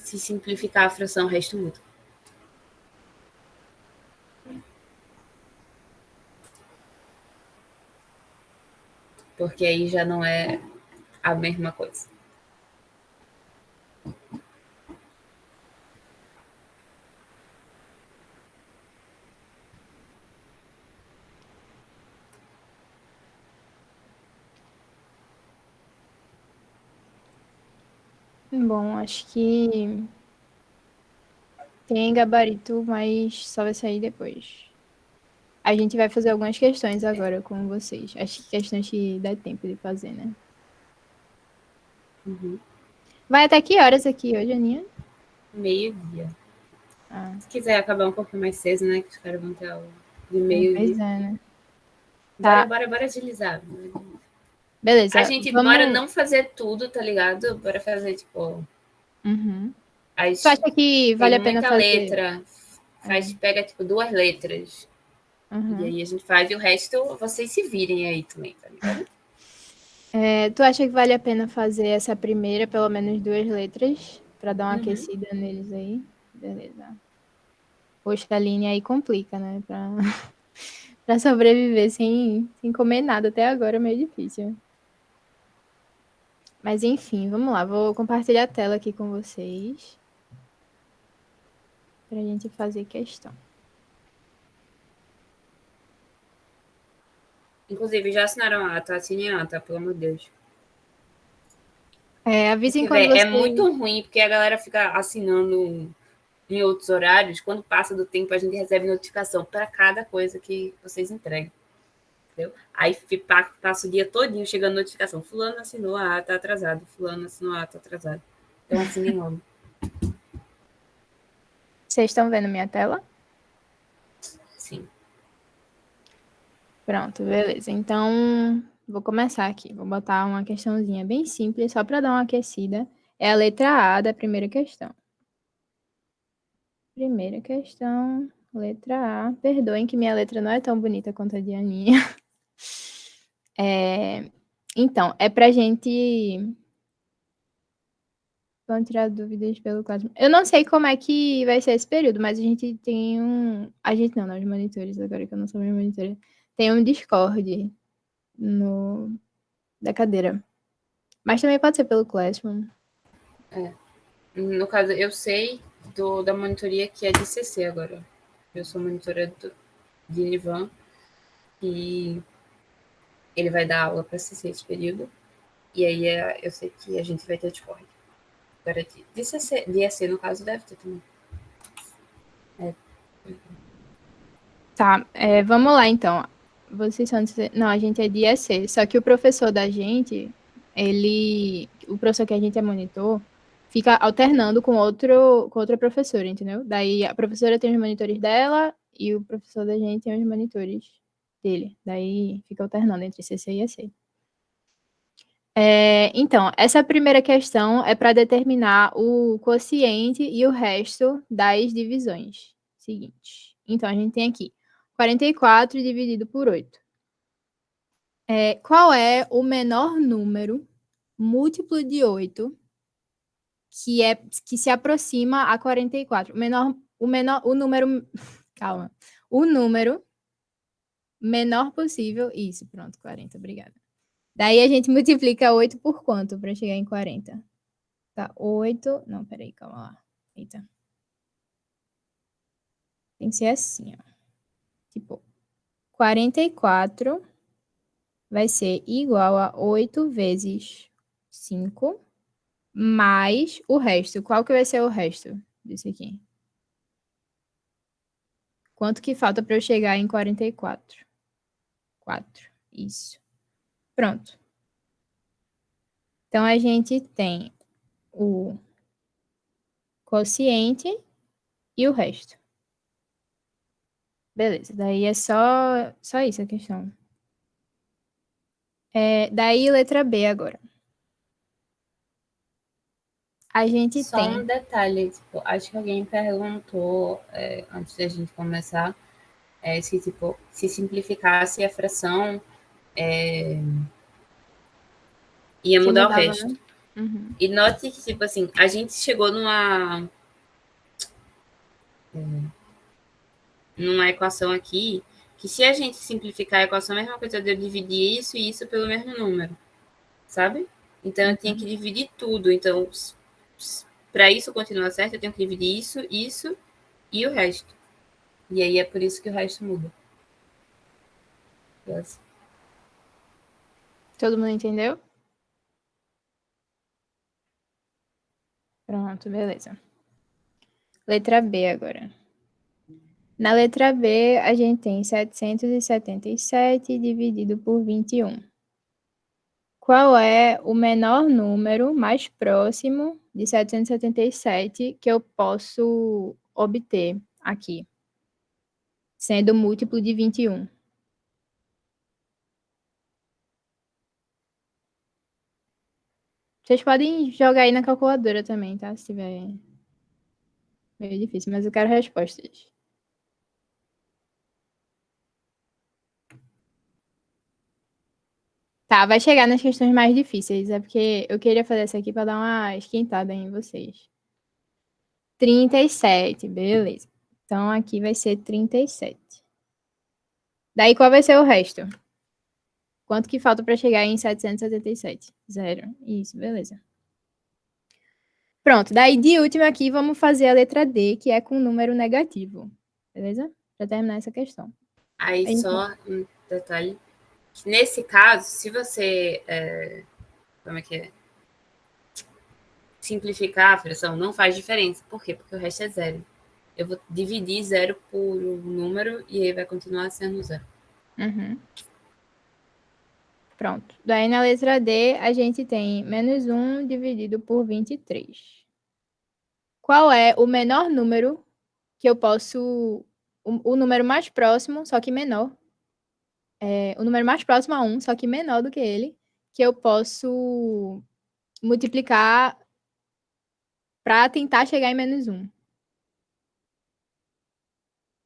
se simplificar a fração, o resto muda. Porque aí já não é a mesma coisa. Bom, acho que tem gabarito, mas só vai sair depois. A gente vai fazer algumas questões agora com vocês. Acho que questões que dá tempo de fazer, né? Uhum. Vai até que horas aqui hoje, Aninha? Meio-dia. Ah, Se quiser acabar um pouquinho mais cedo, né? Que os caras vão ter aula de pois meio-dia. é, né? Bora, Tá, bora, bora agilizar. A beleza. gente bora Vamos. não fazer tudo, tá ligado? Bora fazer, tipo, Uhum. Tu as... acha que tem vale a pena muita fazer? letra. É. Pega, tipo, 2 letras. E Uhum. aí a gente faz e o resto vocês se virem aí também, tá ligado? É, tu acha que vale a pena fazer essa primeira, pelo menos 2 letras, pra dar uma Uhum. aquecida neles aí? Beleza. Poxa, a linha aí complica, né? Pra sobreviver sem comer nada até agora é meio difícil. Mas enfim, vamos lá. Vou compartilhar a tela aqui com vocês pra gente fazer questão. Inclusive, já assinaram a ata, assinem a ata, pelo amor de Deus. Avisem Porque, quando velho, é você. muito ruim, porque a galera fica assinando em outros horários. Quando passa do tempo, a gente recebe notificação para cada coisa que vocês entregam. Entendeu? Aí passa o dia todinho chegando notificação. Fulano assinou a ata atrasado. Fulano assinou a ata atrasado. Então assinem logo. Vocês estão vendo minha tela? Sim. Pronto, beleza. Então, vou começar aqui. Vou botar uma questãozinha bem simples, só para dar uma aquecida. É a letra A da primeira questão. Primeira questão, letra A. Perdoem que minha letra não é tão bonita quanto a de Aninha. Então, é pra gente. Vão tirar dúvidas pelo Classroom. Eu não sei como é que vai ser esse período, mas a gente tem um. A gente não, nós monitores, agora que eu não sou mais monitora. Tem um Discord no... da cadeira. Mas também pode ser pelo Classroom. No caso, eu sei da monitoria que é de CC agora. Eu sou monitora de Nivan e ele vai dar aula para CC esse período. E aí eu sei que a gente vai ter Discord. Agora de CC, de EC, no caso, deve ter também. Tá, vamos lá então. Vocês são. Não, a gente é de EC. Só que o professor da gente, ele. O professor que a gente é monitor, fica alternando com outra professora, entendeu? Daí a professora tem os monitores dela e o professor da gente tem os monitores dele. Daí fica alternando entre CC e EC. Então, essa primeira questão é para determinar o quociente e o resto das divisões. Seguinte. Então, a gente tem aqui 44 dividido por 8. Qual é o menor número múltiplo de 8 que se aproxima a 44? O número, calma. O número menor possível, isso, pronto, 40, obrigada. Daí a gente multiplica 8 por quanto para chegar em 40? Tá, 8. Não, peraí, calma lá. Eita. Tem que ser assim, ó. Tipo, 44 vai ser igual a 8 vezes 5 mais o resto. Qual que vai ser o resto disso aqui? Quanto que falta para eu chegar em 44? 4. Isso. Pronto. Então, a gente tem o quociente e o resto. Beleza, daí é só isso a questão. Daí, letra B agora. A gente Só um tem. detalhe, tipo, acho que alguém perguntou antes da gente começar se, tipo, se simplificasse a fração, ia Se mudar o mudava, resto. né? Uhum. E note que, tipo assim, a gente chegou numa equação aqui, que se a gente simplificar a equação, é a mesma coisa de eu dividir isso e isso pelo mesmo número, sabe? Então, eu tinha que dividir tudo. Então, para isso continuar certo, eu tenho que dividir isso e o resto. E aí é por isso que o resto muda. Todo mundo entendeu? Pronto, beleza. Letra B agora. Na letra B, a gente tem 777 dividido por 21. Qual é o menor número mais próximo de 777 que eu posso obter aqui, sendo múltiplo de 21? Vocês podem jogar aí na calculadora também, tá? Se tiver meio difícil, mas eu quero respostas. Tá, vai chegar nas questões mais difíceis, é porque eu queria fazer essa aqui para dar uma esquentada em vocês. 37, beleza. Então aqui vai ser 37. Daí qual vai ser o resto? Quanto que falta para chegar em 777? Zero. Isso, beleza. Pronto, daí de último aqui vamos fazer a letra D, que é com número negativo. Beleza? Para terminar essa questão. Aí Então, só um detalhe. Nesse caso, se você como é que é? Simplificar a fração, não faz diferença. Por quê? Porque o resto é zero. Eu vou dividir zero por um número e aí vai continuar sendo zero. uhum. Pronto. Daí na letra D a gente tem menos 1 dividido por 23. Qual é o menor número que eu posso. O número mais próximo, só que menor. O número mais próximo a 1, só que menor do que ele, que eu posso multiplicar para tentar chegar em menos 1.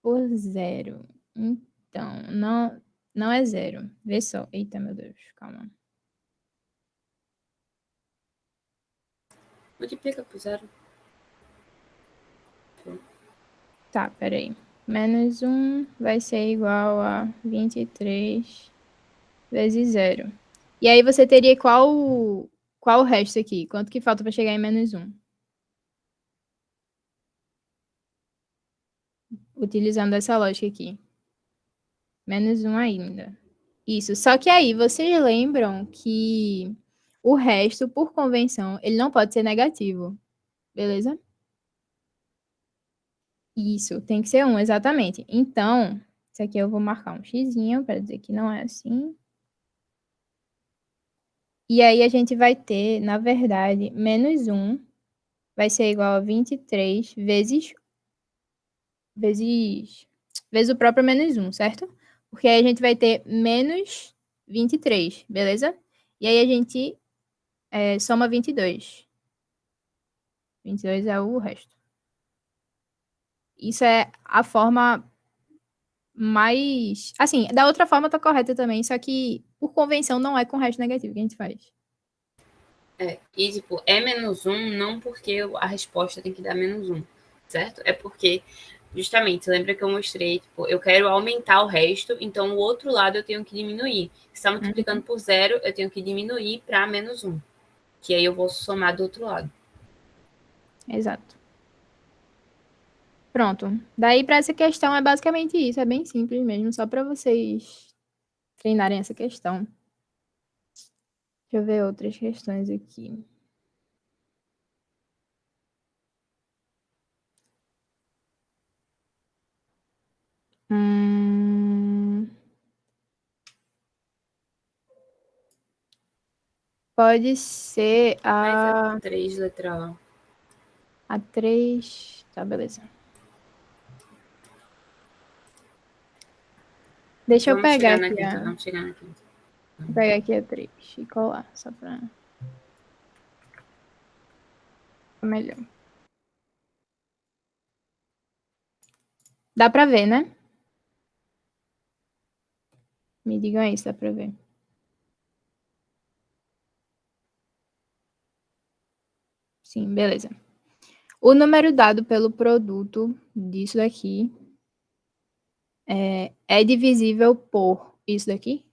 Por zero. Então, não é zero. Vê só. Eita, meu Deus, calma. Multiplica por zero. Tá, peraí. Menos 1 vai ser igual a 23 vezes zero. E aí você teria qual o resto aqui? Quanto que falta para chegar em menos 1? Utilizando essa lógica aqui. Menos 1 ainda. Isso. Só que aí vocês lembram que o resto, por convenção, ele não pode ser negativo. Beleza? Isso, tem que ser 1, exatamente. Então, isso aqui eu vou marcar um xizinho para dizer que não é assim. E aí a gente vai ter, na verdade, menos 1 vai ser igual a 23 vezes o próprio menos 1, certo? Porque aí a gente vai ter menos 23, beleza? E aí a gente soma 22. 22 é o resto. Isso é a forma mais. Assim, da outra forma tá correta também, só que por convenção não é com resto negativo que a gente faz. E, tipo, é menos um, não porque a resposta tem que dar menos um, certo? É porque, justamente, lembra que eu mostrei, tipo, eu quero aumentar o resto, então o outro lado eu tenho que diminuir. Se está multiplicando por zero, eu tenho que diminuir para menos um, que aí eu vou somar do outro lado. Exato. Pronto. Daí para essa questão é basicamente isso, é bem simples mesmo, só para vocês treinarem essa questão. Deixa eu ver outras questões aqui. Pode ser Mas é a 3 letra A. a 3. Tá, beleza. Deixa eu Vamos pegar chegar na aqui quinta, a vamos chegar na quinta. Vou pegar aqui a 3 e colar, só pra ficar melhor. Dá pra ver, né? Me digam aí se dá pra ver. Sim, beleza. O número dado pelo produto disso daqui é divisível por isso daqui?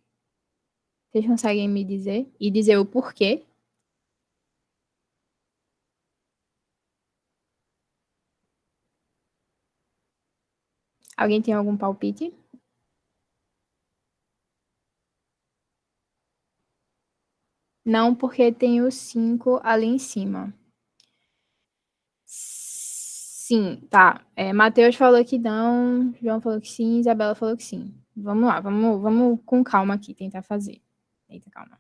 Vocês conseguem me dizer? E dizer o porquê? Alguém tem algum palpite? Não, porque tem o 5 ali em cima. Sim, tá. Matheus falou que não, João falou que sim, Isabela falou que sim. Vamos lá, vamos com calma aqui tentar fazer. Eita, calma.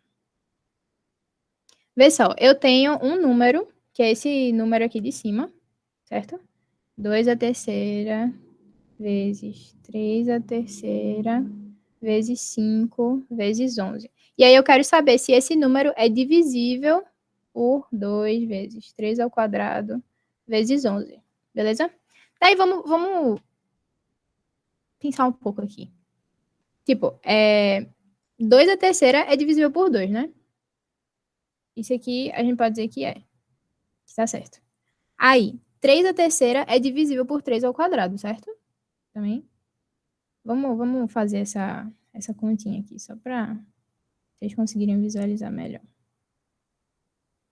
Vê só, eu tenho um número, que é esse número aqui de cima, certo? 2 à terceira vezes 3 à terceira vezes 5 vezes 11. E aí eu quero saber se esse número é divisível por 2 vezes 3 ao quadrado vezes 11. Beleza? Daí vamos pensar um pouco aqui. Tipo, 2 à terceira é divisível por 2, né? Isso aqui a gente pode dizer que é. Está certo. Aí, 3 à terceira é divisível por 3 ao quadrado, certo? Também. Vamos fazer essa continha aqui, só para vocês conseguirem visualizar melhor.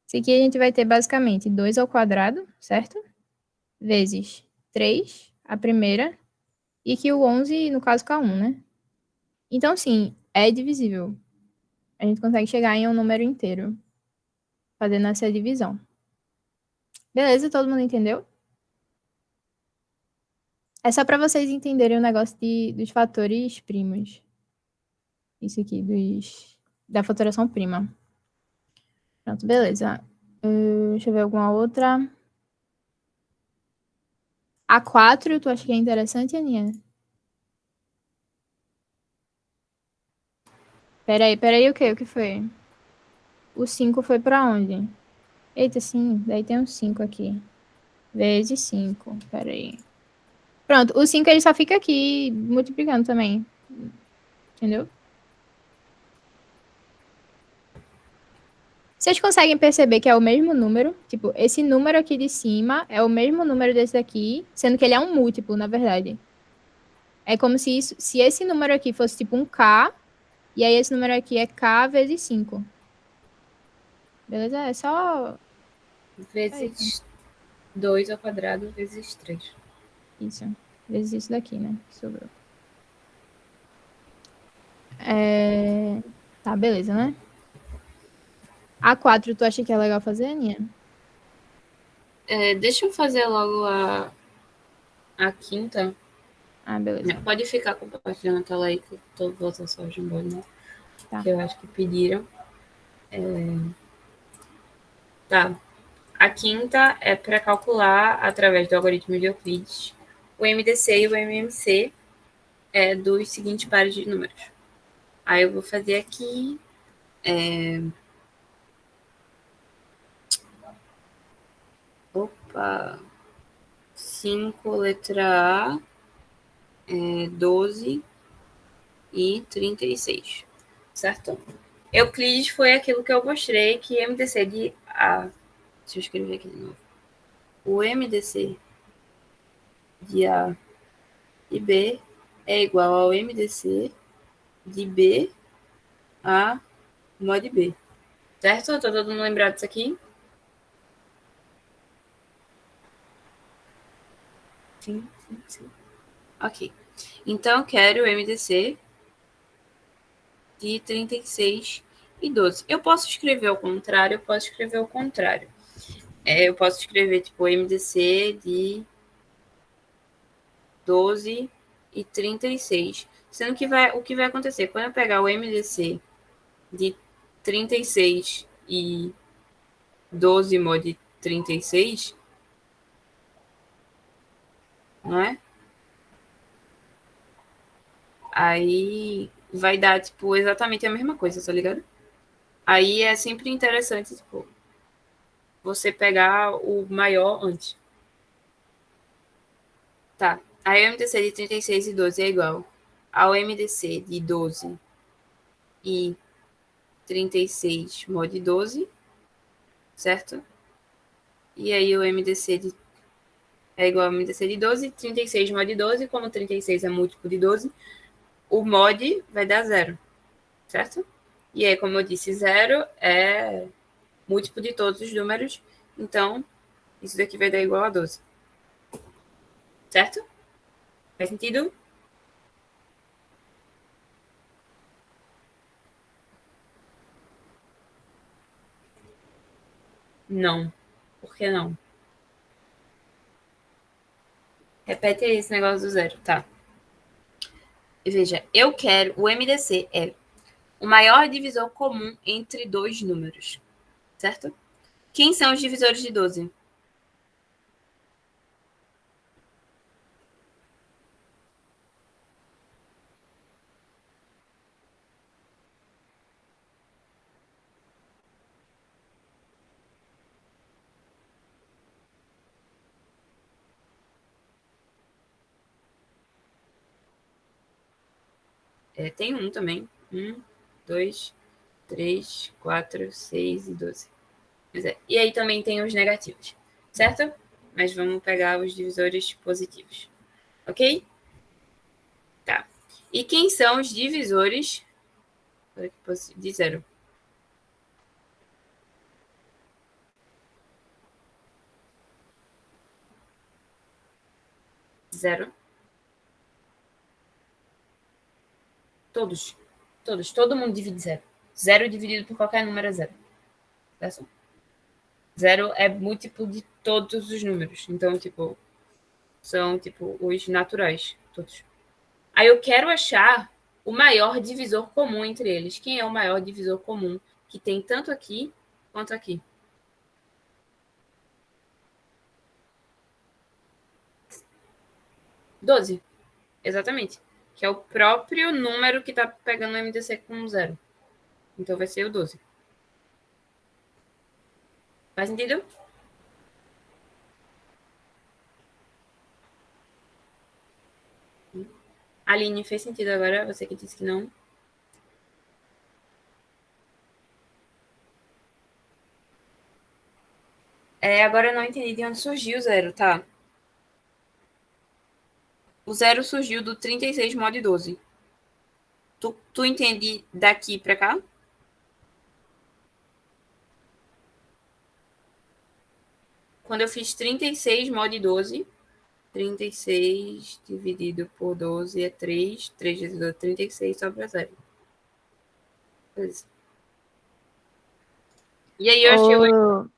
Isso aqui a gente vai ter basicamente 2 ao quadrado, certo? Vezes 3, a primeira, e que o 11, no caso, K1, né? Então, sim, é divisível. A gente consegue chegar em um número inteiro, fazendo essa divisão. Beleza? Todo mundo entendeu? É só para vocês entenderem o negócio dos fatores primos. Isso aqui, da fatoração prima. Pronto, beleza. Deixa eu ver alguma outra. A 4, tu acha que é interessante, Aninha? Peraí, o quê? O que foi? O 5 foi pra onde? Eita, sim, daí tem um 5 aqui. Vezes 5, peraí. Pronto, o 5 ele só fica aqui multiplicando também. Entendeu? Vocês conseguem perceber que é o mesmo número? Tipo, esse número aqui de cima é o mesmo número desse daqui, sendo que ele é um múltiplo, na verdade. É como se esse número aqui fosse tipo um K, e aí esse número aqui é K vezes 5. Beleza? É só isso. Vezes 2 ao quadrado vezes 3. Isso. Vezes isso daqui, né? Que sobrou. Tá, beleza, né? A 4, tu acha que é legal fazer, Aninha? Deixa eu fazer logo a quinta. Ah, beleza. Pode ficar compartilhando a tela aí que eu tô voltando só de embora, né? Tá. Que eu acho que pediram. Tá. A quinta é para calcular, através do algoritmo de Euclides, o MDC e o MMC dos seguintes pares de números. Aí eu vou fazer aqui. Opa! 5, letra A, 12 e 36. Certo? Euclides foi aquilo que eu mostrei que MDC de A. Deixa eu escrever aqui de novo. O MDC de A e B é igual ao MDC de B a mod B. Certo? Tá todo mundo lembrado disso aqui? Sim, sim, sim. Ok. Então, eu quero o MDC de 36 e 12. Eu posso escrever ao contrário, eu posso escrever ao contrário. Eu posso escrever, tipo, MDC de 12 e 36. Sendo que o que vai acontecer? Quando eu pegar o MDC de 36 e 12 mod 36, não é? Aí vai dar, tipo, exatamente a mesma coisa, tá ligado? Aí é sempre interessante, tipo, você pegar o maior antes. Tá. Aí o MDC de 36 e 12 é igual ao MDC de 12 e 36 mod 12, certo? E aí o MDC é igual ao MDC de 12, 36 mod 12, como 36 é múltiplo de 12, o mod vai dar 0, certo? E aí, como eu disse, 0 é múltiplo de todos os números, então isso daqui vai dar igual a 12. Certo? Faz sentido? Não. Por que não? Repete aí esse negócio do 0, tá? E veja, eu quero, o MDC é o maior divisor comum entre dois números, certo? Quem são os divisores de 12? Tem um também. 1, 2, 3, 4, 6 e 12. E aí também tem os negativos, certo? Mas vamos pegar os divisores positivos, ok? Tá. E quem são os divisores de 0? Zero. Todos. Todos. Todo mundo divide 0. 0 dividido por qualquer número é 0. Certo? 0 é múltiplo de todos os números. Então, tipo, são tipo os naturais, todos. Aí eu quero achar o maior divisor comum entre eles. Quem é o maior divisor comum que tem tanto aqui quanto aqui? 12. Exatamente. Que é o próprio número que está pegando o MDC com 0. Então vai ser o 12. Faz sentido? Aline, fez sentido agora? Você que disse que não. Agora eu não entendi de onde surgiu o 0, tá? O 0 surgiu do 36 mod 12. Tu entende daqui pra cá? Quando eu fiz 36 mod 12, 36 dividido por 12 é 3. 3 vezes 12 é 36, sobra 0. E aí eu achei o...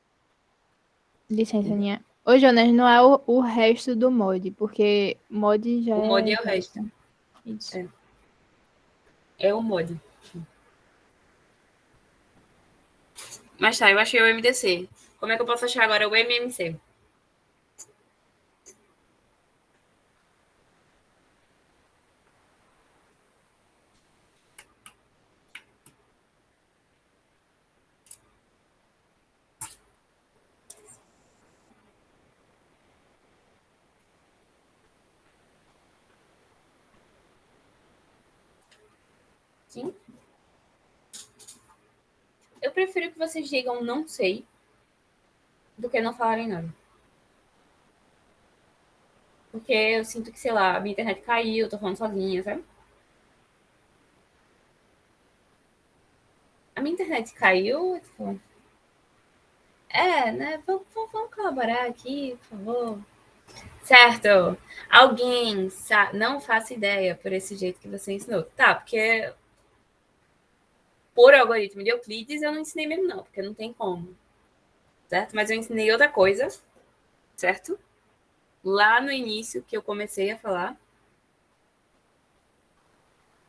Licença, Aninha. Ô, Jonas, não é o resto do mod, porque mod já O mod é é o resto. Isso. É o mod. Mas tá, eu achei o MDC. Como é que eu posso achar agora o MMC? Sim. Eu prefiro que vocês digam não sei do que não falarem nada. Porque eu sinto que, sei lá, a minha internet caiu, eu tô falando sozinha, sabe? A minha internet caiu, tipo... né? Vamos colaborar aqui, por favor. Certo. Alguém não faça ideia por esse jeito que você ensinou. Tá, porque por algoritmo de Euclides eu não ensinei mesmo não, porque não tem como. Certo? Mas eu ensinei outra coisa, certo? Lá no início que eu comecei a falar.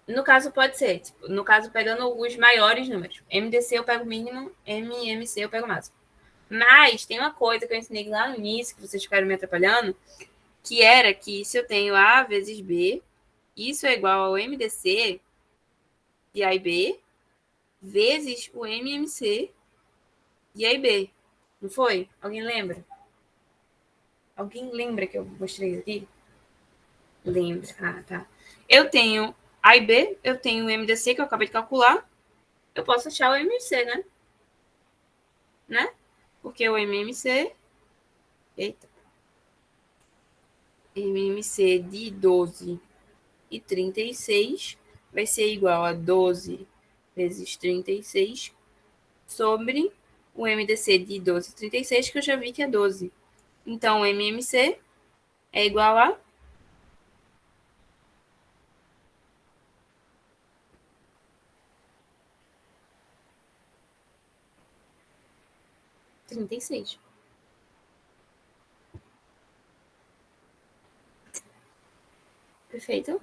No caso pode ser, tipo, no caso pegando os maiores números. MDC eu pego o mínimo, MMC eu pego o máximo. Mas tem uma coisa que eu ensinei lá no início, que vocês ficaram me atrapalhando, que era que se eu tenho A vezes B, isso é igual ao MDC de A e B, vezes o MMC de A e B. Não foi? Alguém lembra? Alguém lembra que eu mostrei aqui? Lembra. Ah, tá. Eu tenho A e B, eu tenho o MDC, que eu acabei de calcular. Eu posso achar o MMC, né? Porque o MMC Eita. MMC de 12 e 36 vai ser igual a 12 vezes 36 sobre o MDC de 12 e 36, que eu já vi que é 12. Então, o MMC é igual a 36. Perfeito?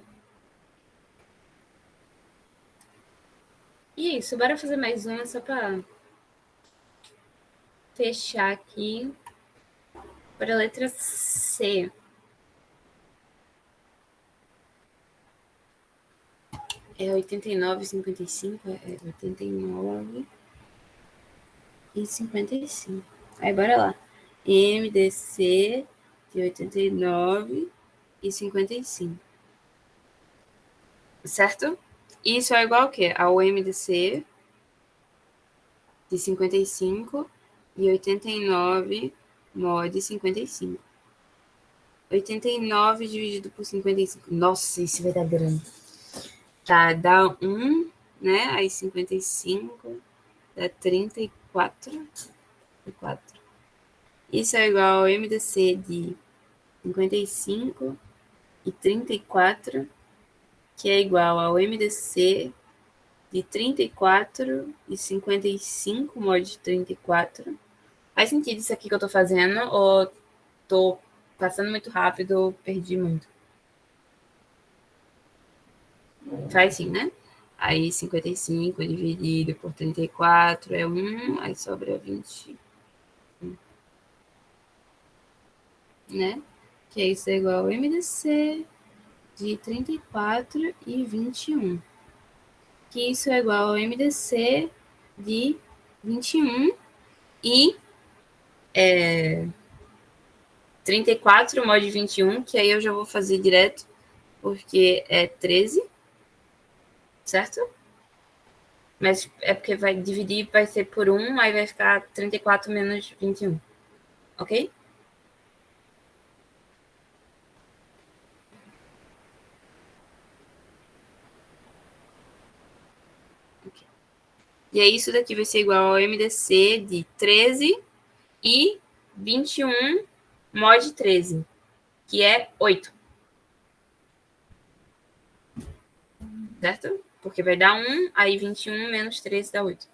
E é isso, bora fazer mais uma só para fechar aqui. Para a letra C. É 89,55. É 89,55. Aí, bora lá. MDC de 89,55. Certo? Isso é igual ao quê? Ao MDC de 55 e 89 mod 55. 89 dividido por 55. Nossa, isso vai dar grande. Tá, dá 1, né? Aí 55 dá 34. Isso é igual ao MDC de 55 e 34, que é igual ao MDC de 34 e 55 mod 34. Faz sentido isso aqui que eu tô fazendo ou tô passando muito rápido ou perdi muito? Faz sim, né? Aí 55 dividido por 34 é 1, aí sobra 20, né? Que é isso é igual ao MDC de 34 e 21. Que isso é igual ao MDC de 21 e 34 mod 21, que aí eu já vou fazer direto, porque é 13, certo? Mas é porque vai dividir, vai ser por 1, aí vai ficar 34 menos 21, ok? E aí isso daqui vai ser igual ao MDC de 13 e 21 mod 13, que é 8. Certo? Porque vai dar 1, aí 21 menos 13 dá 8.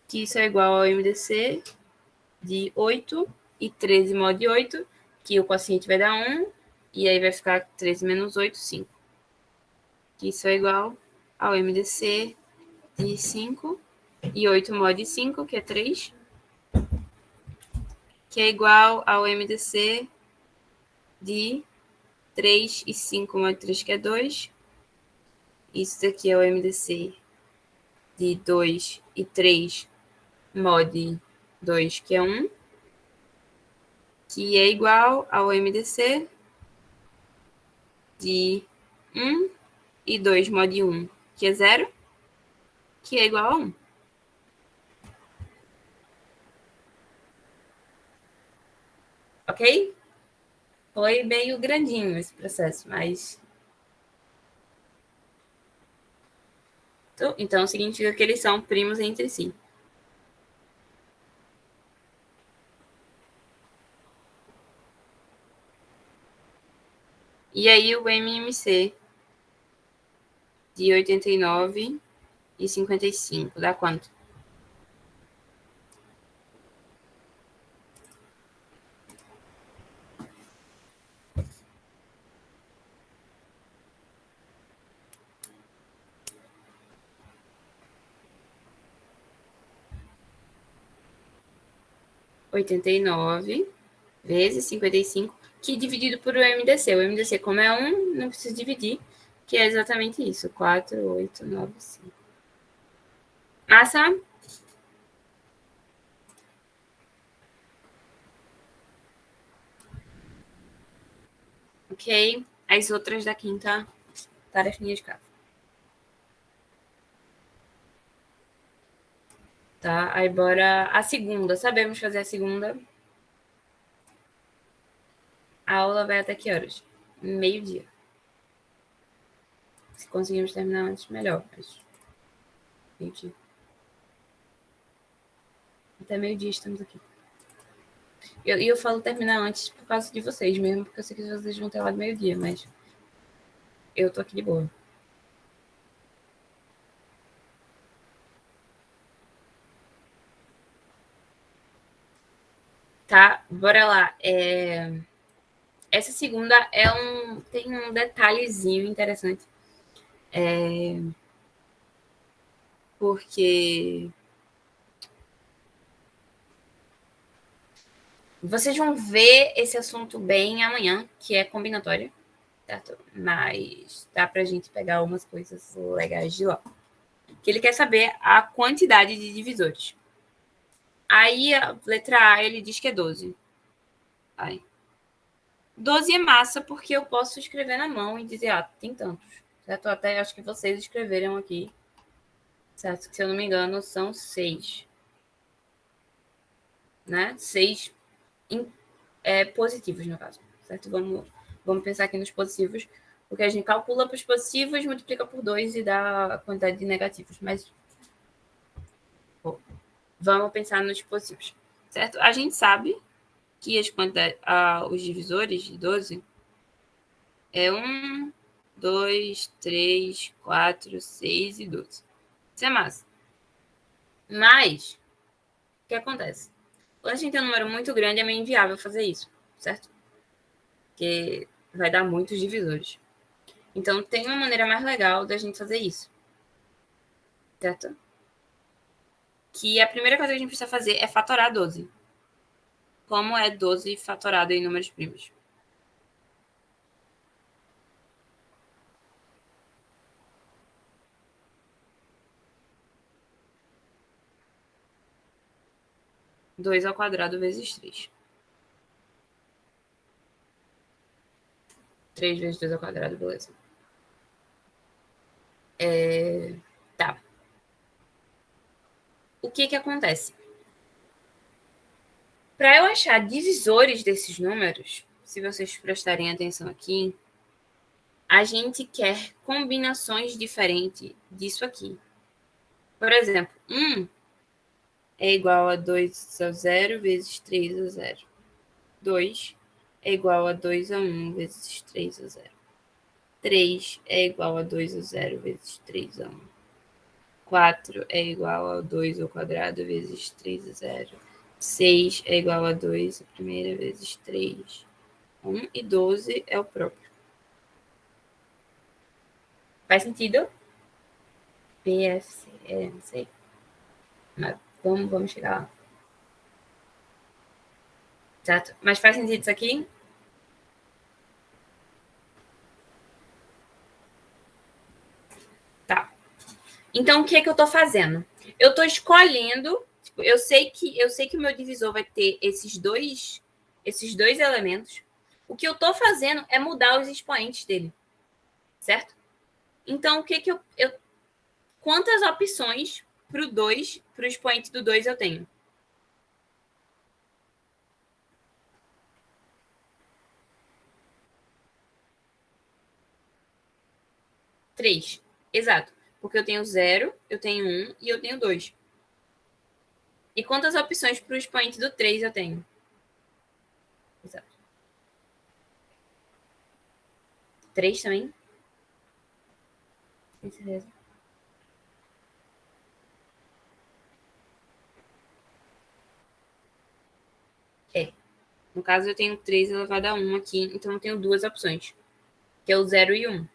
Que isso é igual ao MDC de 8 e 13 mod 8, que o quociente vai dar 1, e aí vai ficar 13 menos 8, 5. Que isso é igual ao MDC de 5 e 8 mod 5, que é 3, que é igual ao MDC de 3 e 5 mod 3, que é 2. Isso daqui é o MDC de 2 e 3 mod 2, que é 1, que é igual ao MDC de 1 e 2 mod 1, que é 0, que é igual a 1. Ok? Foi meio grandinho esse processo, mas... Então significa que eles são primos entre si. E aí o MMC de 89 e 55 dá quanto? Oitenta e nove vezes 55, que dividido por o MDC. O MDC, como é 1, não precisa dividir, que é exatamente isso. 4,895. Massa? Ok. As outras da quinta tarefinha de casa. Tá? Aí bora a segunda. Sabemos fazer a segunda. A aula vai até que horas? 12h. Se conseguirmos terminar antes, melhor. Mas 12h. Até 12h estamos aqui. E eu falo terminar antes por causa de vocês mesmo, porque eu sei que vocês vão ter lá de 12h, mas eu tô aqui de boa. Tá, bora lá. Essa segunda tem um detalhezinho interessante. Porque vocês vão ver esse assunto bem amanhã, que é combinatório, certo? Mas dá pra gente pegar algumas coisas legais de lá. Que ele quer saber a quantidade de divisores. Aí a letra A ele diz que é 12. Aí. 12 é massa porque eu posso escrever na mão e dizer, tem tantos. Certo? Até acho que vocês escreveram aqui. Certo? Que, se eu não me engano, são 6. Né? 6 positivos, no caso. Certo? Vamos pensar aqui nos positivos. Porque a gente calcula para os positivos, multiplica por 2 e dá a quantidade de negativos. Mas vamos pensar nos positivos. Certo? A gente sabe que os divisores de 12 é 1, 2, 3, 4, 6 e 12. Isso é massa. Mas, o que acontece? Quando a gente tem um número muito grande, é meio inviável fazer isso, certo? Porque vai dar muitos divisores. Então, tem uma maneira mais legal da gente fazer isso. Certo? Que a primeira coisa que a gente precisa fazer é fatorar 12. Como é 12 fatorado em números primos? Dois ao quadrado vezes 3. 3 vezes 2 ao quadrado, beleza. Tá. O que acontece? Para eu achar divisores desses números, se vocês prestarem atenção aqui, a gente quer combinações diferentes disso aqui. Por exemplo, 1 é igual a 2 a 0 vezes 3 a 0. 2 é igual a 2 a 1 vezes 3 a 0. 3 é igual a 2 a 0 vezes 3 a 1. 4 é igual a 2 ao quadrado vezes 3 a 0. 6 é igual a 2 a primeira vezes 3. 1 e 12 é o próprio. Faz sentido? PFC, não sei. Mas vamos chegar lá. Certo? Mas faz sentido isso aqui? Tá. Então, o que é que eu tô fazendo? Eu tô escolhendo, eu sei que o meu divisor vai ter esses dois elementos. O que eu tô fazendo é mudar os expoentes dele. Certo? Então, o que eu quantas opções pro expoente do 2 eu tenho? Três. Exato. Porque eu tenho 0, eu tenho 1 e eu tenho 2. E quantas opções para o expoente do 3 eu tenho? Exato. 3 também? Com certeza. No caso, eu tenho 3 elevado a 1 aqui, então eu tenho duas opções, que é o 0 e 1.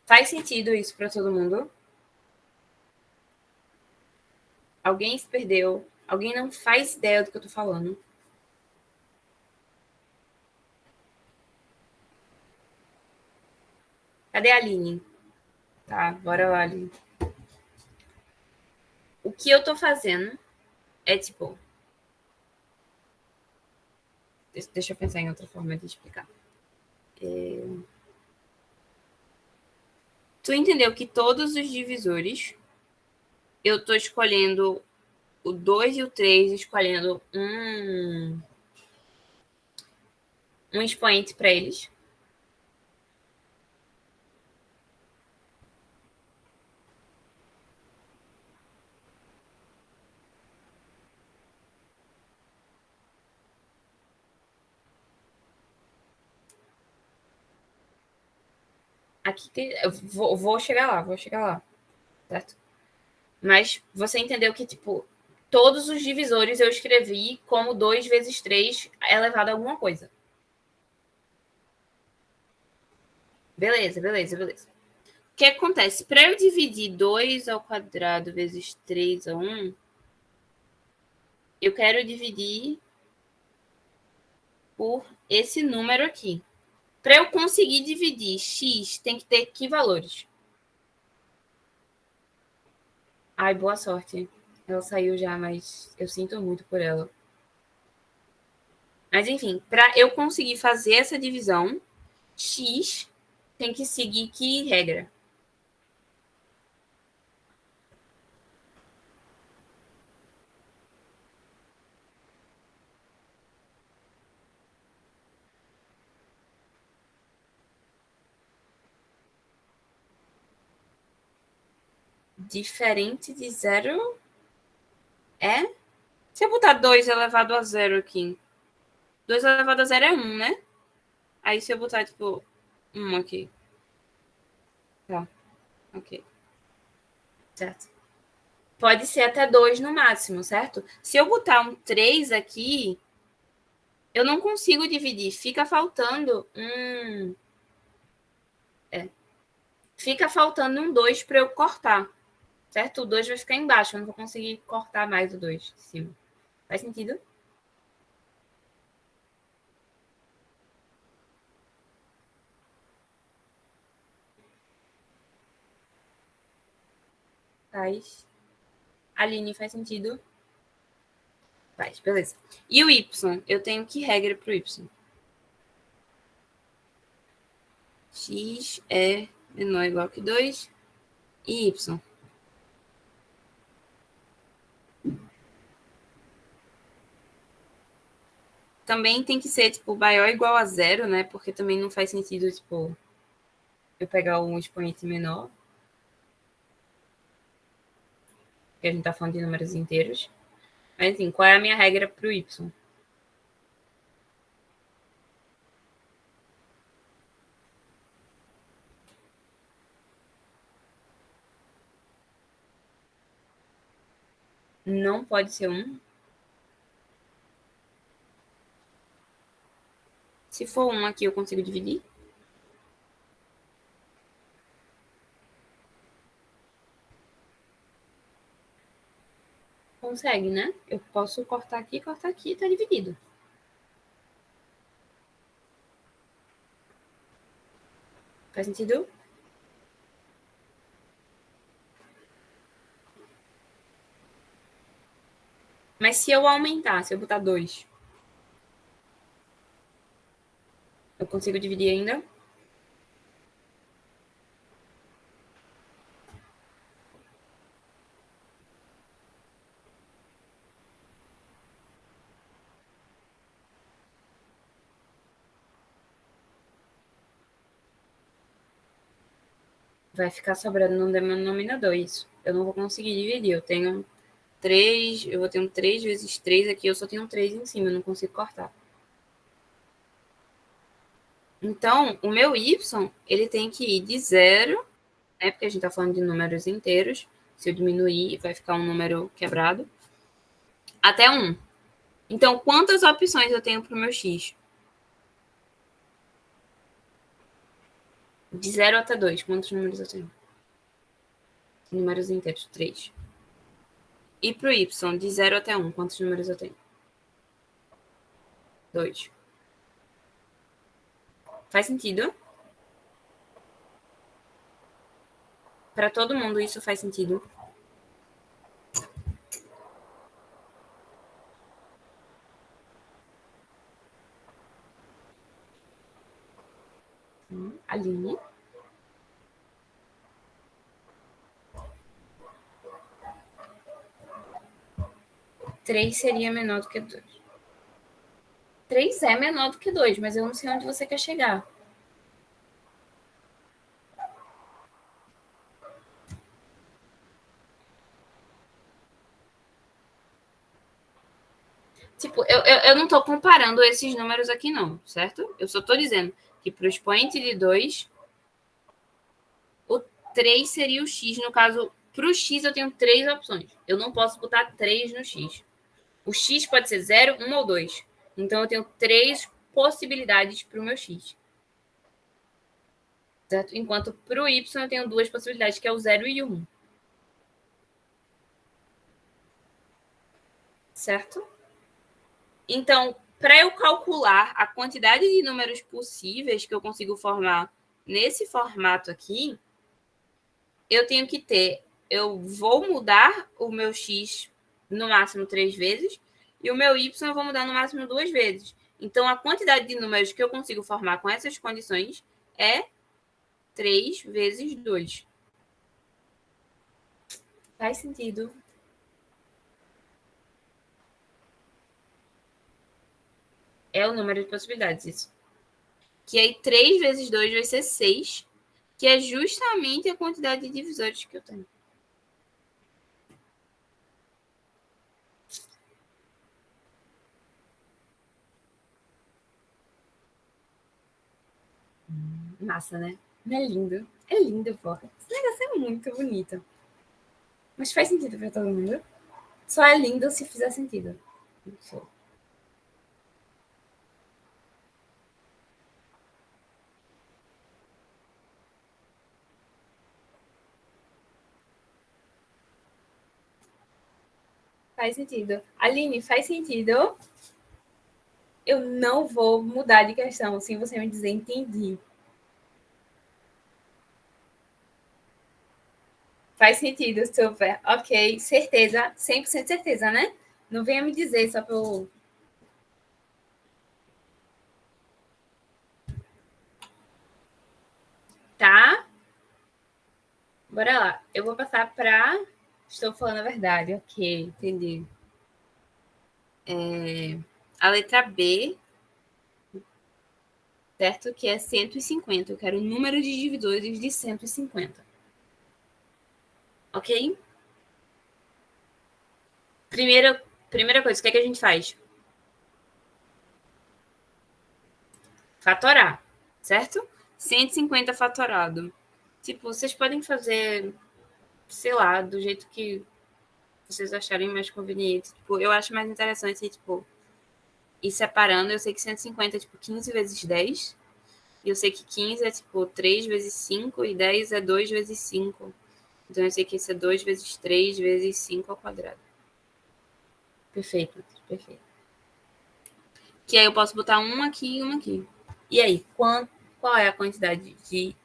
Faz sentido isso para todo mundo? Alguém se perdeu? Alguém não faz ideia do que eu tô falando? Cadê a Aline? Tá, bora lá, Aline. O que eu tô fazendo é tipo... Deixa eu pensar em outra forma de explicar. Tu entendeu que todos os divisores eu tô escolhendo o 2 e o 3, escolhendo um expoente para eles. Aqui tem, eu vou chegar lá, certo? Mas você entendeu que, tipo, todos os divisores eu escrevi como 2 vezes 3 elevado a alguma coisa. Beleza. O que acontece? Para eu dividir 2 ao quadrado vezes 3 a 1, eu quero dividir por esse número aqui. Para eu conseguir dividir x, tem que ter que valores? Ai, boa sorte. Ela saiu já, mas eu sinto muito por ela. Mas, enfim, para eu conseguir fazer essa divisão, x tem que seguir que regra? Diferente de zero é? Se eu botar 2 elevado a zero aqui, 2 elevado a zero é 1, né? Aí se eu botar, tipo, 1 aqui. Tá, ok. Certo. Pode ser até 2 no máximo, certo? Se eu botar um 3 aqui, eu não consigo dividir. Fica faltando Fica faltando um 2 para eu cortar, certo? O 2 vai ficar embaixo, eu não vou conseguir cortar mais o 2 de cima. Faz sentido? Faz. Aline, faz sentido? Faz, beleza. E o y? Eu tenho que regra para o y? X é menor ou igual que 2 e y. Também tem que ser, tipo, maior ou igual a zero, né? Porque também não faz sentido, tipo, eu pegar um expoente menor. Porque a gente tá falando de números inteiros. Mas, assim, qual é a minha regra para o y? Não pode ser 1. Se for 1 aqui, eu consigo dividir? Consegue, né? Eu posso cortar aqui, tá dividido. Faz sentido? Mas se eu aumentar, se eu botar 2, eu consigo dividir ainda? Vai ficar sobrando no denominador isso. Eu não vou conseguir dividir. Eu tenho 3, eu vou ter um 3 vezes 3 aqui, eu só tenho um 3 em cima, eu não consigo cortar. Então, o meu y, ele tem que ir de 0, né, porque a gente está falando de números inteiros. Se eu diminuir, vai ficar um número quebrado, até 1. Então, quantas opções eu tenho para o meu x? De 0 até 2, quantos números eu tenho? Números inteiros, 3. E para o y, de 0 até 1, quantos números eu tenho? 2. Faz sentido? Para todo mundo isso faz sentido? Aline? 3 seria menor do que 2. 3 é menor do que 2, mas eu não sei onde você quer chegar. Tipo, eu não estou comparando esses números aqui, não, certo? Eu só estou dizendo que para o expoente de 2, o 3 seria o x. No caso, para o x eu tenho 3 opções. Eu não posso botar 3 no x. O x pode ser 0, 1 ou 2. Então, eu tenho 3 possibilidades para o meu x. Certo? Enquanto para o y eu tenho 2 possibilidades, que é o 0 e o 1. Certo? Então, para eu calcular a quantidade de números possíveis que eu consigo formar nesse formato aqui, eu tenho que ter... Eu vou mudar o meu x no máximo 3 vezes e o meu y eu vou mudar no máximo 2 vezes. Então, a quantidade de números que eu consigo formar com essas condições é 3 vezes 2. Faz sentido? É o número de possibilidades, isso. Que aí 3 vezes 2 vai ser 6, que é justamente a quantidade de divisores que eu tenho. Massa, né? Não é lindo? É lindo, pô. Esse negócio é muito bonito. Mas faz sentido pra todo mundo? Só é lindo se fizer sentido. Faz sentido. Aline, faz sentido? Eu não vou mudar de questão sem você me dizer entendi. Faz sentido, super. Ok, certeza, 100% certeza, né? Não venha me dizer só para eu... Tá? Bora lá. Eu vou passar para... Estou falando a verdade, ok, entendi. A letra B, certo? Que é 150. Eu quero o número de divisores de 150. Ok? Primeira coisa, o que é que a gente faz? Fatorar, certo? 150 fatorado. Tipo, vocês podem fazer, sei lá, do jeito que vocês acharem mais conveniente. Tipo, eu acho mais interessante, tipo, ir separando. Eu sei que 150 é, tipo, 15 vezes 10. E eu sei que 15 é, tipo, 3 vezes 5. E 10 é 2 vezes 5. Então, eu sei que isso é 2 vezes 3 vezes 5 ao quadrado. Perfeito, perfeito. Que aí eu posso botar um aqui e um aqui. E aí, qual é a quantidade de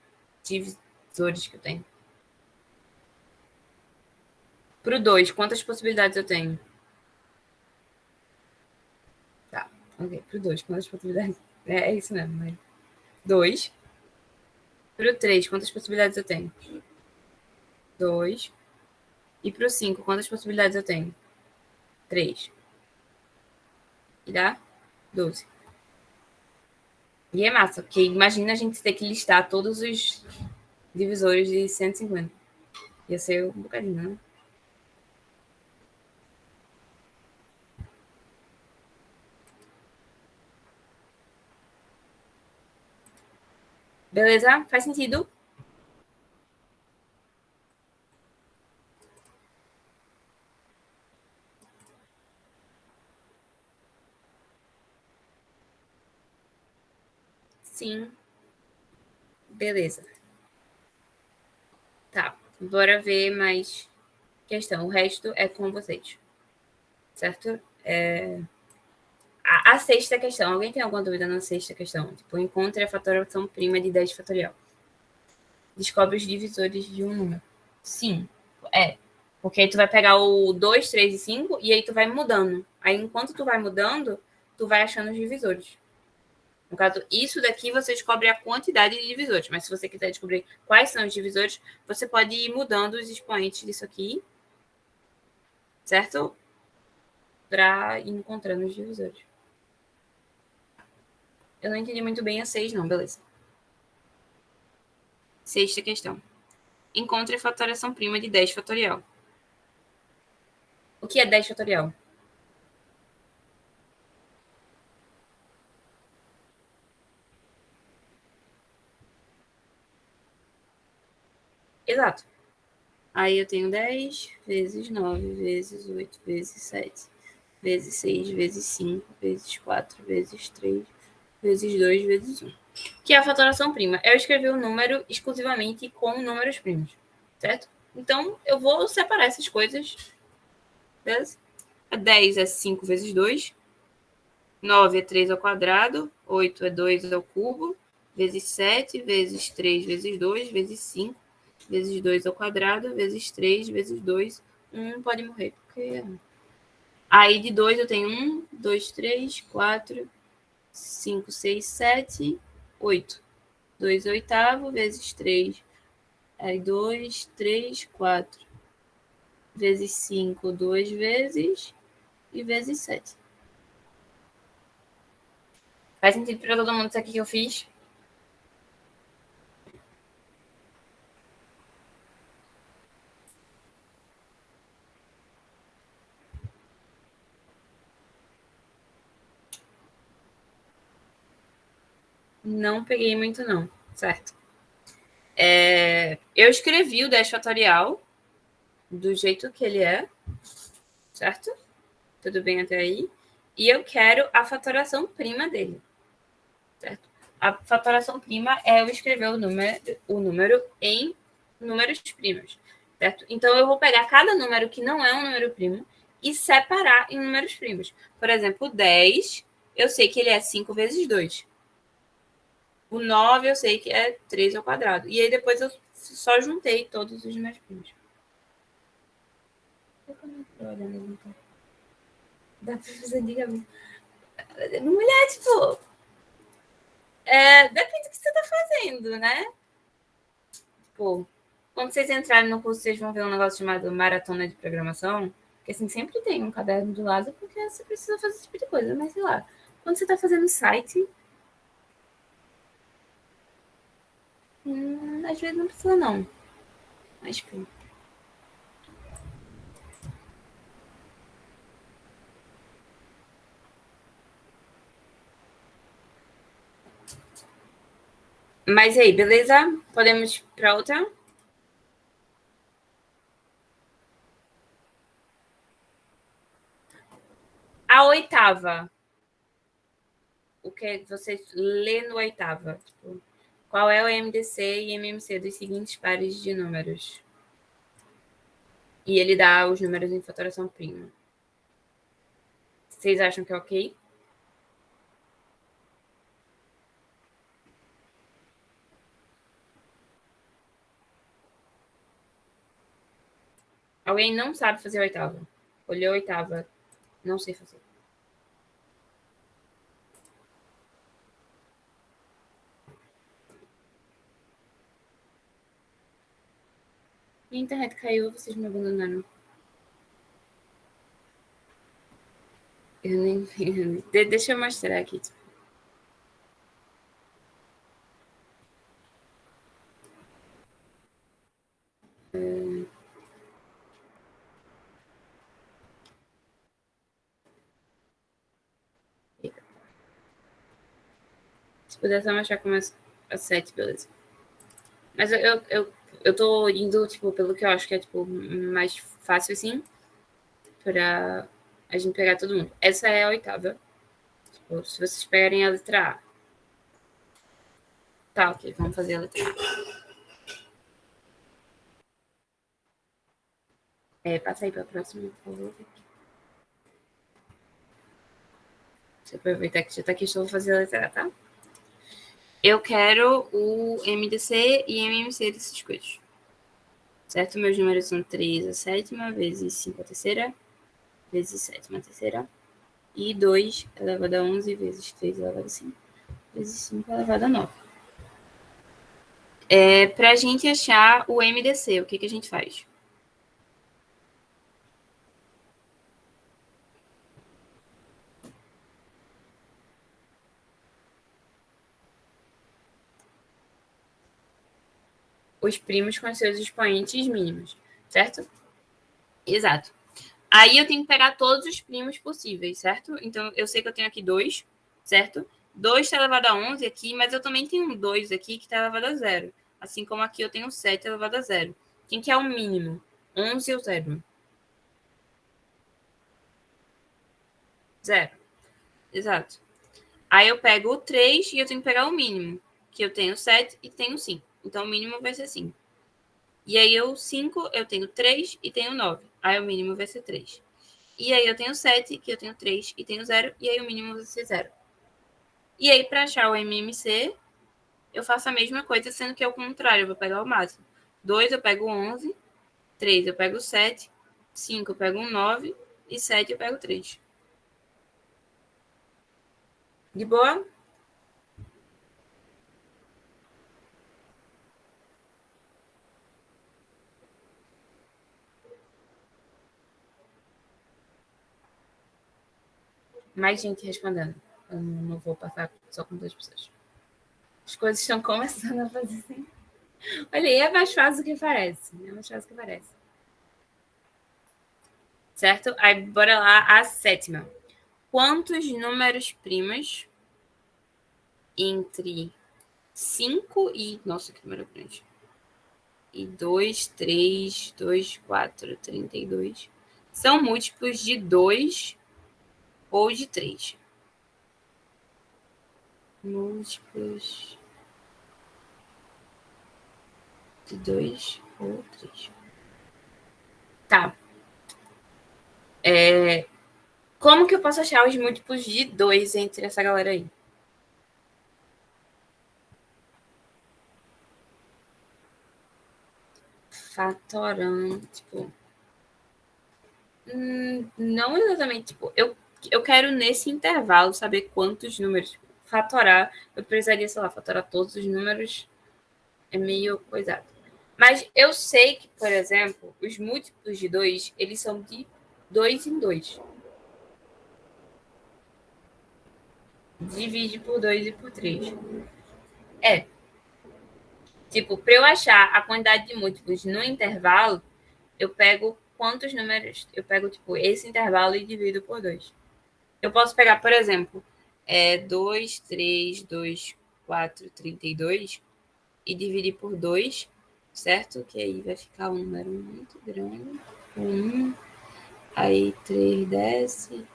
divisores que eu tenho? Pro 2, quantas possibilidades eu tenho? Tá, ok. Pro 2, quantas possibilidades? É isso mesmo, né? 2. Pro 3, quantas possibilidades eu tenho? 2. E pro 5, quantas possibilidades eu tenho? 3. E dá 12. E é massa, porque imagina a gente ter que listar todos os divisores de 150. Ia ser um bocadinho, né? Beleza? Faz sentido? Sim. Beleza. Tá. Bora ver mais questão. O resto é com vocês. Certo? A sexta questão. Alguém tem alguma dúvida na sexta questão? Tipo, encontre a fatoração prima de 10 fatorial. Descobre os divisores de um número. Sim, é. Porque aí tu vai pegar o 2, 3 e 5 e aí tu vai mudando. Aí enquanto tu vai mudando, tu vai achando os divisores. No caso, isso daqui você descobre a quantidade de divisores. Mas se você quiser descobrir quais são os divisores, você pode ir mudando os expoentes disso aqui, certo? Para ir encontrando os divisores. Eu não entendi muito bem a 6, não, beleza. Sexta questão. Encontre a fatoração prima de 10 fatorial. O que é 10 fatorial? Exato. Aí eu tenho 10 vezes 9 vezes 8 vezes 7 vezes 6 vezes 5 vezes 4 vezes 3 vezes 2 vezes 1. Que é a fatoração prima. Eu escrevi o número exclusivamente com números primos, certo? Então, eu vou separar essas coisas. Beleza? 10 é 5 vezes 2. 9 é 3 ao quadrado. 8 é 2 ao cubo. Vezes 7, vezes 3, vezes 2, vezes 5, vezes 2 ao quadrado, vezes 3, vezes 2. 1 pode morrer, porque... Aí de 2 eu tenho 1, 2, 3, 4, 5, 6, 7, 8. 2 oitavo, vezes 3. Aí 2, 3, 4. Vezes 5, 2 vezes. E vezes 7. Faz sentido para todo mundo isso aqui que eu fiz? Não peguei muito, não. Certo. Eu escrevi o 10 fatorial do jeito que ele é. Certo? Tudo bem até aí? E eu quero a fatoração prima dele. Certo? A fatoração prima é eu escrever o número em números primos. Certo? Então, eu vou pegar cada número que não é um número primo e separar em números primos. Por exemplo, o 10, eu sei que ele é 5 vezes 2. O 9 eu sei que é 3 ao quadrado. E aí depois eu só juntei todos os meus primos. Dá pra fazer antigamente. Mulher, tipo... depende do que você tá fazendo, né? Tipo, quando vocês entrarem no curso, vocês vão ver um negócio chamado Maratona de Programação. Que assim, sempre tem um caderno do lado, porque você precisa fazer esse tipo de coisa. Mas sei lá, quando você tá fazendo site... às vezes não precisa, não. Mas, tipo... Mas aí, beleza? Podemos ir pra outra? A oitava. O que você lê no oitava? Tipo, qual é o MDC e MMC dos seguintes pares de números? E ele dá os números em fatoração prima. Vocês acham que é ok? Alguém não sabe fazer a oitava? Olhou a oitava. Não sei fazer. Minha internet caiu, vocês me abandonaram. Eu nem vi. Deixa eu mostrar aqui. Se puder só mostrar como é a 7, beleza. Mas eu tô indo, tipo, pelo que eu acho que é, tipo, mais fácil, assim, pra a gente pegar todo mundo. Essa é a oitava. Tipo, se vocês pegarem a letra A. Tá, ok, vamos fazer a letra A. Passa aí pra próxima, por favor. Deixa eu aproveitar que já tá aqui, só vou fazer a letra A, tá? Eu quero o MDC e MMC desses coisas. Certo? Meus números são 3 a sétima, vezes 5 a terceira, vezes 7 a terceira, e 2 elevado a 11, vezes 3 elevado a 5, vezes 5 elevado a 9. Para a gente achar o MDC, o que a gente faz? os primos com seus expoentes mínimos, certo? Exato. Aí eu tenho que pegar todos os primos possíveis, certo? Então, eu sei que eu tenho aqui 2, certo? 2 está elevado a 11 aqui, mas eu também tenho um 2 aqui que está elevado a 0. Assim como aqui eu tenho 7 elevado a 0. Quem que é o mínimo? 11 ou 0? 0. Exato. Aí eu pego o 3 e eu tenho que pegar o mínimo, que eu tenho 7 e tenho 5. Então, o mínimo vai ser 5. E aí, o 5, eu tenho 3 e tenho 9. Aí, o mínimo vai ser 3. E aí, eu tenho 7, que eu tenho 3 e tenho 0. E aí, o mínimo vai ser 0. E aí, para achar o MMC, eu faço a mesma coisa, sendo que é o contrário. Eu vou pegar o máximo. 2 eu pego 11, 3 eu pego 7, 5 eu pego 9 e 7 eu pego 3. De boa? Mais gente respondendo. Eu não vou passar só com 2 pessoas. As coisas estão começando a fazer assim. Olha aí, é mais fácil do que parece. É mais fácil do que parece. Certo? Aí, bora lá, a sétima. Quantos números primos entre 5 e... Nossa, que número grande. E 2, 3, 2, 4, 32. São múltiplos de 2 ou de 3. Múltiplos de 2 ou 3. Tá. Como que eu posso achar os múltiplos de 2 entre essa galera aí? Fatorando, tipo... não exatamente, tipo, eu quero nesse intervalo saber quantos números. Fatorar, eu precisaria, sei lá, fatorar todos os números é meio coisado. Mas eu sei que, por exemplo, os múltiplos de 2, eles são de 2 em 2. Divide por 2 e por 3. É. Tipo, para eu achar a quantidade de múltiplos no intervalo, eu pego quantos números. Eu pego, tipo, esse intervalo e divido por 2. Eu posso pegar, por exemplo, 2, 3, 2, 4, 32 e dividir por 2, certo? Que aí vai ficar um número muito grande. 1, aí 3 desce,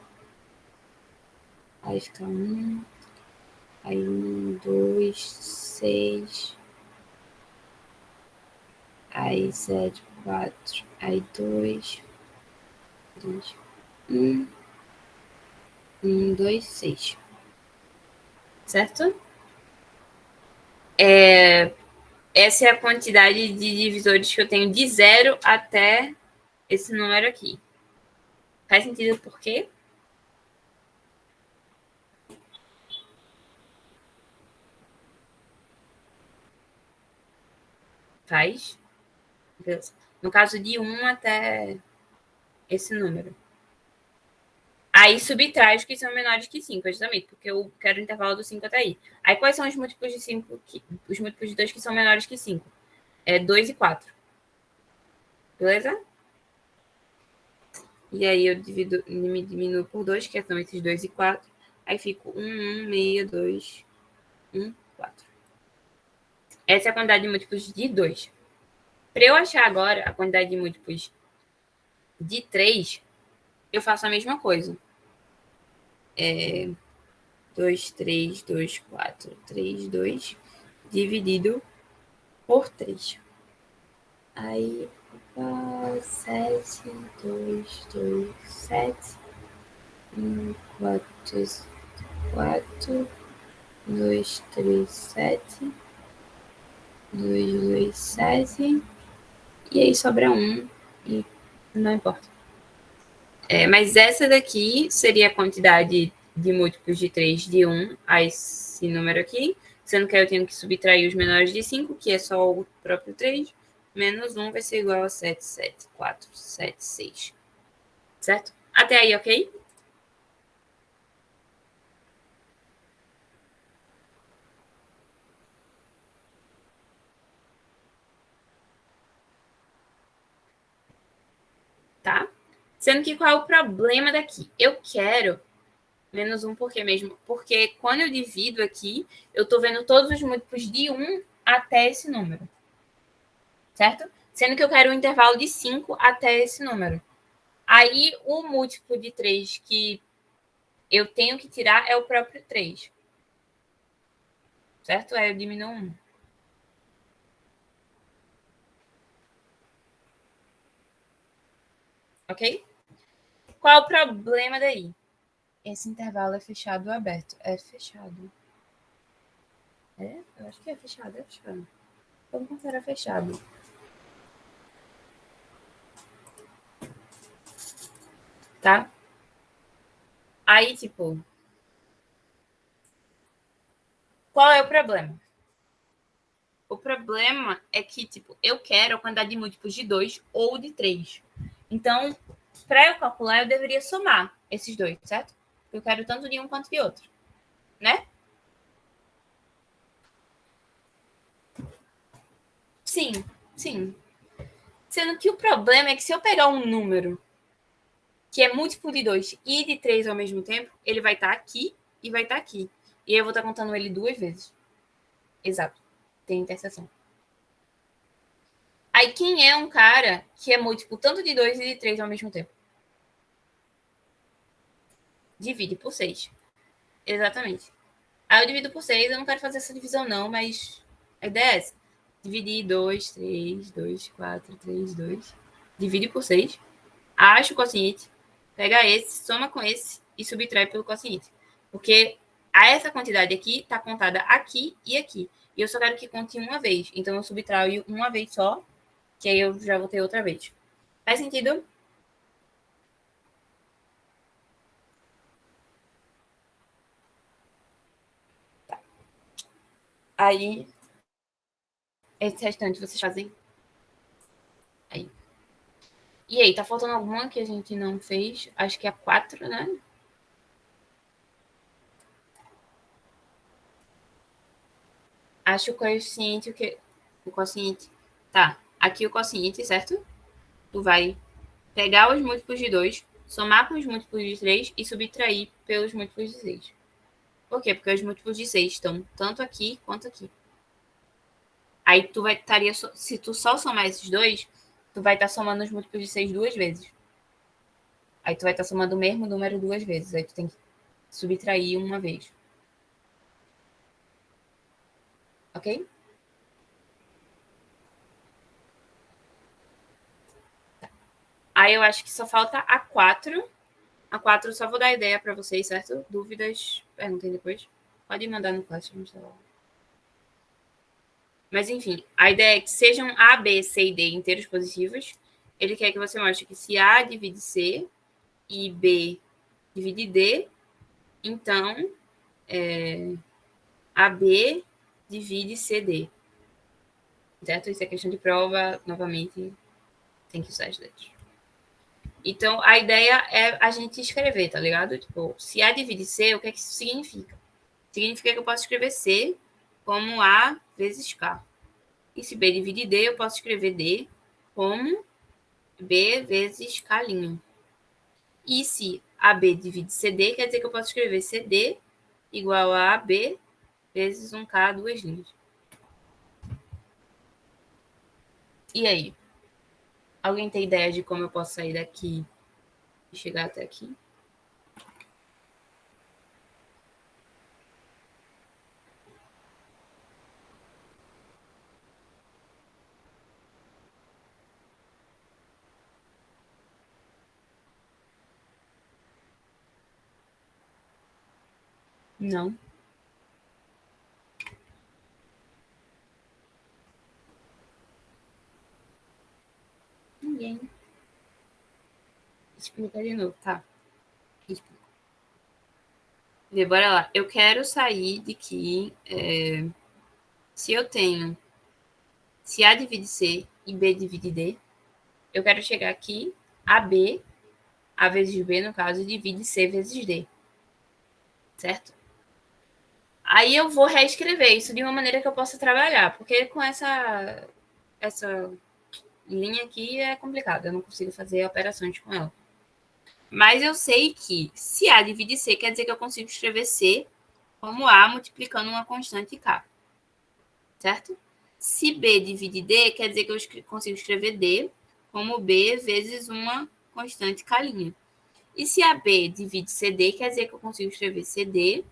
aí fica 1, aí 1, 2, 6, aí 7, 4, aí 2, 1, 1, 2, 6. Certo? Essa é a quantidade de divisores que eu tenho de 0 até esse número aqui. Faz sentido por quê? Faz. No caso de 1 até esse número. Aí subtrai os que são menores que 5, justamente, porque eu quero o intervalo do 5 até aí. Aí quais são os múltiplos de 5, os múltiplos de 2 que são menores que 5? 2 e 4. Beleza? E aí eu me diminuo por 2, que são esses 2 e 4. Aí fico 1, 1, 6, 2, 1, 4. Essa é a quantidade de múltiplos de 2. Para eu achar agora a quantidade de múltiplos de 3, eu faço a mesma coisa. 2, 3, 2, 4, 3, 2, dividido por 3. Aí, 7, 2, 2, 7, 1, 4, 4, 2, 3, 7, 2, 2, 7, e aí sobra 1, e não importa. Mas essa daqui seria a quantidade de múltiplos de 3 de 1 a esse número aqui, sendo que aí eu tenho que subtrair os menores de 5, que é só o próprio 3, menos 1 vai ser igual a 7, 7, 4, 7, 6. Certo? Até aí, ok? Sendo que qual é o problema daqui? Eu quero menos 1 por quê mesmo? Porque quando eu divido aqui, eu estou vendo todos os múltiplos de 1 até esse número. Certo? Sendo que eu quero um intervalo de 5 até esse número. Aí, o múltiplo de 3 que eu tenho que tirar é o próprio 3. Certo? Aí eu diminuo 1. Ok? Qual é o problema daí? Esse intervalo é fechado ou aberto? É fechado. É? Eu acho que é fechado, é fechado. Vamos considerar fechado. Tá? Aí, tipo... Qual é o problema? O problema é que, tipo, eu quero a quantidade de múltiplos de 2 ou de 3. Então, para eu calcular, eu deveria somar esses dois, certo? Eu quero tanto de um quanto de outro, né? Sim, sim. Sendo que o problema é que se eu pegar um número que é múltiplo de 2 e de 3 ao mesmo tempo, ele vai estar aqui e vai estar aqui. E aí eu vou estar contando ele 2 vezes. Exato. Tem interseção. Aí quem é um cara que é múltiplo tanto de 2 e de 3 ao mesmo tempo? Divide por 6. Exatamente. Aí eu divido por 6, eu não quero fazer essa divisão não, mas a ideia é essa. Dividir 2, 3, 2, 4, 3, 2. Divide por 6. Acha o quociente. Pega esse, soma com esse e subtrai pelo quociente. Porque essa quantidade aqui está contada aqui e aqui. E eu só quero que conte uma vez. Então eu subtraio uma vez só, que aí eu já vou ter outra vez. Faz sentido? Tá. Aí, esse restante vocês fazem aí. E aí, tá faltando alguma que a gente não fez? Acho que é a 4, né? Acho o quociente, o que? O quociente. Tá, aqui o quociente, certo? Tu vai pegar os múltiplos de 2, somar com os múltiplos de 3 e subtrair pelos múltiplos de 6. Por quê? Porque os múltiplos de 6 estão tanto aqui quanto aqui. Aí tu vai estaria, se tu só somar esses dois, tu vai estar somando os múltiplos de 6 duas vezes. Aí tu vai estar somando o mesmo número duas vezes. Aí tu tem que subtrair uma vez. Ok? Aí eu acho que só falta a 4. A 4 eu só vou dar ideia para vocês, certo? Dúvidas, perguntem depois. Pode mandar no Classroom. Mas enfim, a ideia é que sejam A, B, C e D inteiros positivos. Ele quer que você mostre que se A divide C e B divide D, então AB divide CD. Certo? Isso é questão de prova, novamente, tem que usar as letras. Então, a ideia é a gente escrever, tá ligado? Tipo, se A divide C, o que é que isso significa? Significa que eu posso escrever C como A vezes K. E se B divide D, eu posso escrever D como B vezes K'. E se AB divide CD, quer dizer que eu posso escrever CD igual a AB vezes 1K, duas linhas. E aí? Alguém tem ideia de como eu posso sair daqui e chegar até aqui? Não. Ninguém. Explica de novo, tá? Explica. Bora lá. Eu quero sair de aqui. Se eu tenho. Se A divide C e B divide D, eu quero chegar aqui. AB, A vezes B, no caso, divide C vezes D. Certo? Aí eu vou reescrever isso de uma maneira que eu possa trabalhar, porque com essa linha aqui é complicado, eu não consigo fazer operações com ela. Mas eu sei que se A divide C, quer dizer que eu consigo escrever C como A multiplicando uma constante K. Certo? Se B divide D, quer dizer que eu consigo escrever D como B vezes uma constante K'. E se AB divide CD, quer dizer que eu consigo escrever CD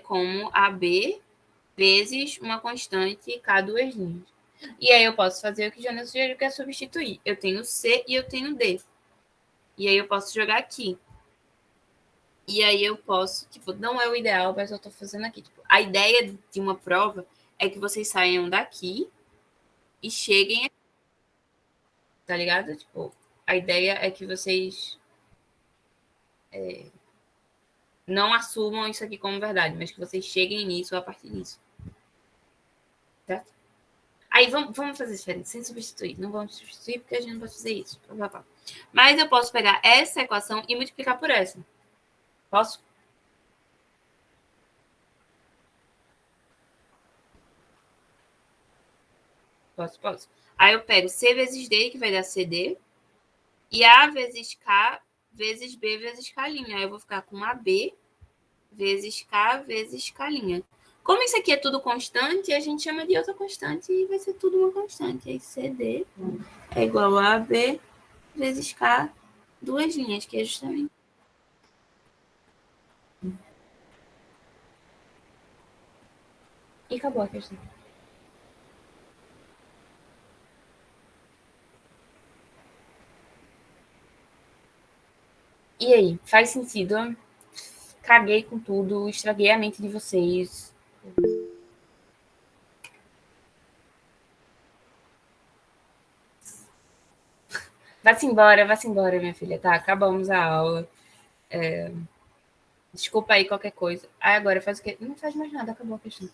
como AB vezes uma constante K duas linhas. E aí eu posso fazer o que Jana sugeriu, que é substituir. Eu tenho C e eu tenho D. E aí eu posso jogar aqui. E aí eu posso, tipo, não é o ideal, mas eu tô fazendo aqui. Tipo, a ideia de uma prova é que vocês saiam daqui e cheguem aqui, tá ligado? Tipo, a ideia é que vocês não assumam isso aqui como verdade, mas que vocês cheguem nisso a partir disso. Certo? Aí vamos fazer diferente, sem substituir. Não vamos substituir porque a gente não pode fazer isso. Mas eu posso pegar essa equação e multiplicar por essa. Posso? Posso. Aí eu pego C vezes D, que vai dar CD, e A vezes K vezes B vezes K'. Aí eu vou ficar com AB vezes K vezes K'. Como isso aqui é tudo constante, a gente chama de outra constante e vai ser tudo uma constante. Aí CD é igual a AB vezes K, duas linhas, que é justamente. E acabou a questão. E aí, faz sentido? Caguei com tudo, estraguei a mente de vocês. Vá-se embora, minha filha, tá? Acabamos a aula. Desculpa aí qualquer coisa. Aí agora faz o quê? Não faz mais nada, acabou a questão.